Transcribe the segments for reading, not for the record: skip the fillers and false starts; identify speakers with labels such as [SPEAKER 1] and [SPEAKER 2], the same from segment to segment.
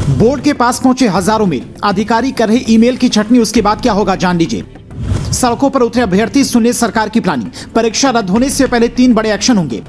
[SPEAKER 1] Board के पास पहुंचे हजारों मेल, अधिकारी कर रहे ईमेल की छटनी, उसके बाद क्या होगा जान लीजिए। सड़कों पर उतरे अभ्यर्थी, सुनिए सरकार की प्लानिंग। परीक्षा रद्द होने से पहले 3 बड़े एक्शन होंगे।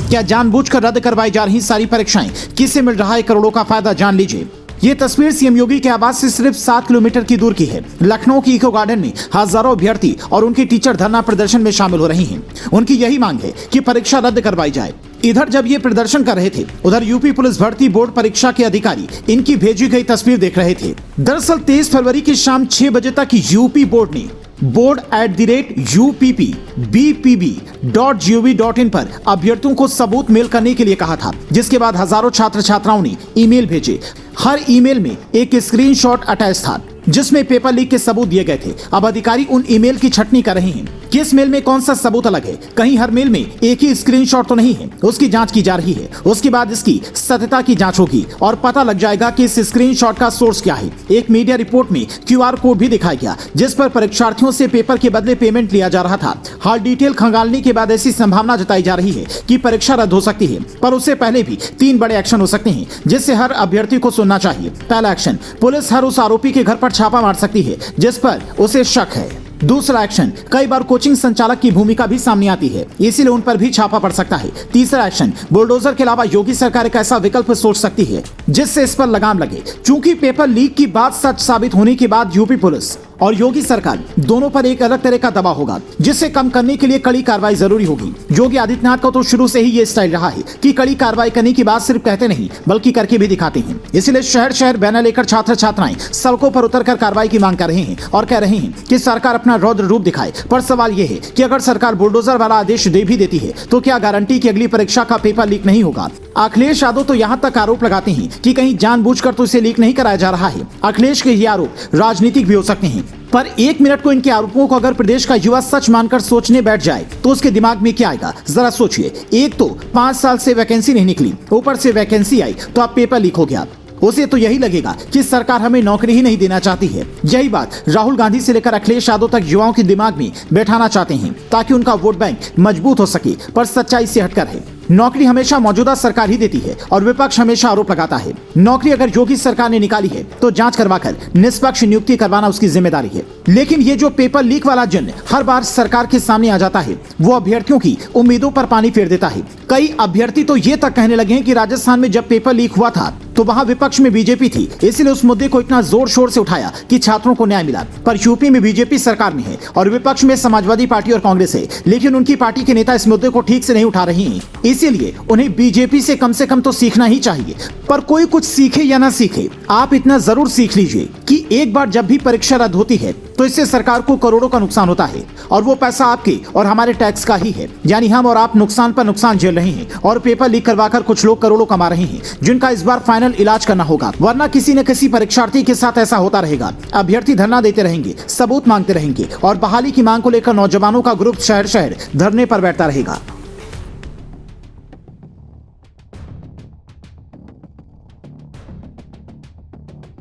[SPEAKER 1] क्या जानबूझकर रद्द करवाई जा रही सारी परीक्षाएं? किसे मिल रहा है करोड़ों का फायदा? जान लीजिए। ये तस्वीर सीएम योगी के आवास से सिर्फ 7 किलोमीटर की दूर की है। लखनऊ की इको गार्डन में हजारों अभ्यर्थी और उनके टीचर धरना प्रदर्शन में शामिल हो रही हैं। उनकी यही मांग है कि परीक्षा रद्द करवाई जाए। इधर जब ये प्रदर्शन कर रहे थे, उधर यूपी पुलिस भर्ती बोर्ड परीक्षा के अधिकारी इनकी भेजी गई तस्वीर देख रहे थे। दरअसल 23 फरवरी की शाम 6 बजे तक यूपी बोर्ड ने board@uppbpb.gov.in पर अभ्यर्थियों को सबूत मेल करने के लिए कहा था, जिसके बाद हजारों छात्र छात्राओं ने ईमेल भेजे। हर ईमेल में एक स्क्रीनशॉट अटैच था जिसमें पेपर लीक के सबूत दिए गए थे। अब अधिकारी उन ईमेल की छटनी कर रहे हैं। किस मेल में कौन सा सबूत अलग है? कहीं हर मेल में एक ही स्क्रीनशॉट तो नहीं है? उसकी जांच की जा रही है। उसके बाद इसकी सत्यता की जांच होगी और पता लग जाएगा कि इस स्क्रीनशॉट का सोर्स क्या है। एक मीडिया रिपोर्ट में QR कोड भी दिखाया गया जिस पर परीक्षार्थियों से पेपर के बदले पेमेंट लिया जा रहा था। हाल डिटेल खंगालने के बाद ऐसी संभावना जताई जा रही है कि परीक्षा रद्द हो सकती है, पर उससे पहले भी 3 बड़े एक्शन हो सकते हैं जिससे हर अभ्यर्थी को सुनना चाहिए। पहला एक्शन, पुलिस हर उस आरोपी के घर पर छापा मार सकती है जिस पर उसे शक है। दूसरा एक्शन, कई बार कोचिंग संचालक की भूमिका भी सामने आती है, इसीलिए उन पर भी छापा पड़ सकता है। तीसरा एक्शन, बुलडोजर के अलावा योगी सरकार एक ऐसा विकल्प सोच सकती है जिससे इस पर लगाम लगे। चूंकि पेपर लीक की बात सच साबित होने के बाद यूपी पुलिस और योगी सरकार दोनों पर एक अलग तरह का दबाव होगा, जिसे कम करने के लिए कड़ी कार्रवाई जरूरी होगी। योगी आदित्यनाथ का तो शुरू से ही ये स्टाइल रहा है कि कड़ी कार्रवाई करने की बात सिर्फ कहते नहीं बल्कि करके भी दिखाते हैं। इसलिए शहर शहर बैनर लेकर छात्र छात्राएं सड़कों पर उतरकर कार्रवाई की मांग कर रहे हैं और कह रहे हैं कि सरकार अपना रौद्र रूप दिखाए। पर सवाल ये है कि अगर सरकार बुलडोजर वाला आदेश दे भी देती है तो क्या गारंटी कि अगली परीक्षा का पेपर लीक नहीं होगा? अखिलेश यादव तो यहाँ तक आरोप लगाते हैं कि कहीं जानबूझकर तो इसे लीक नहीं कराया जा रहा है। अखिलेश के ये आरोप राजनीतिक भी हो सकते हैं, पर 1 मिनट को इनके आरोपों को अगर प्रदेश का युवा सच मानकर सोचने बैठ जाए तो उसके दिमाग में क्या आएगा जरा सोचिए। एक तो 5 साल से वैकेंसी नहीं निकली, ऊपर से वैकेंसी आई तो अब पेपर लीक हो गया। उसे तो यही लगेगा कि सरकार हमें नौकरी ही नहीं देना चाहती है। यही बात राहुल गांधी से लेकर अखिलेश यादव तक युवाओं के दिमाग में बैठाना चाहते हैं ताकि उनका वोट बैंक मजबूत हो सके। पर सच्चाई से हटकर है, नौकरी हमेशा मौजूदा सरकार ही देती है और विपक्ष हमेशा आरोप लगाता है। नौकरी अगर योगी सरकार ने निकाली है तो जांच करवाकर निष्पक्ष नियुक्ति करवाना उसकी जिम्मेदारी है। लेकिन ये जो पेपर लीक वाला जिन्न हर बार सरकार के सामने आ जाता है, वो अभ्यर्थियों की उम्मीदों पर पानी फेर देता है। कई अभ्यर्थी तो ये तक कहने लगे हैं कि राजस्थान में जब पेपर लीक हुआ था तो वहां विपक्ष में बीजेपी थी, इसलिए उस मुद्दे को इतना जोर शोर से उठाया कि छात्रों को न्याय मिला। पर यूपी में बीजेपी सरकार में है और विपक्ष में समाजवादी पार्टी और कांग्रेस है, लेकिन उनकी पार्टी के नेता इस मुद्दे को ठीक से नहीं उठा रहे हैं। इसीलिए उन्हें बीजेपी से कम तो सीखना ही चाहिए। पर कोई कुछ सीखे या ना सीखे, आप इतना जरूर सीख लीजिए कि एक बार जब भी परीक्षा रद्द होती है तो इससे सरकार को करोड़ों का नुकसान होता है और वो पैसा आपके और हमारे टैक्स का ही है। यानी हम और आप नुकसान पर नुकसान झेल रहे हैं और पेपर लीक करवाकर कुछ लोग करोड़ों कमा रहे हैं जिनका इस बार फाइनल इलाज करना होगा, वरना किसी न किसी परीक्षार्थी के साथ ऐसा होता रहेगा। अभ्यर्थी धरना देते रहेंगे, सबूत मांगते रहेंगे और बहाली की मांग को लेकर नौजवानों का ग्रुप शहर शहर धरने पर बैठता रहेगा।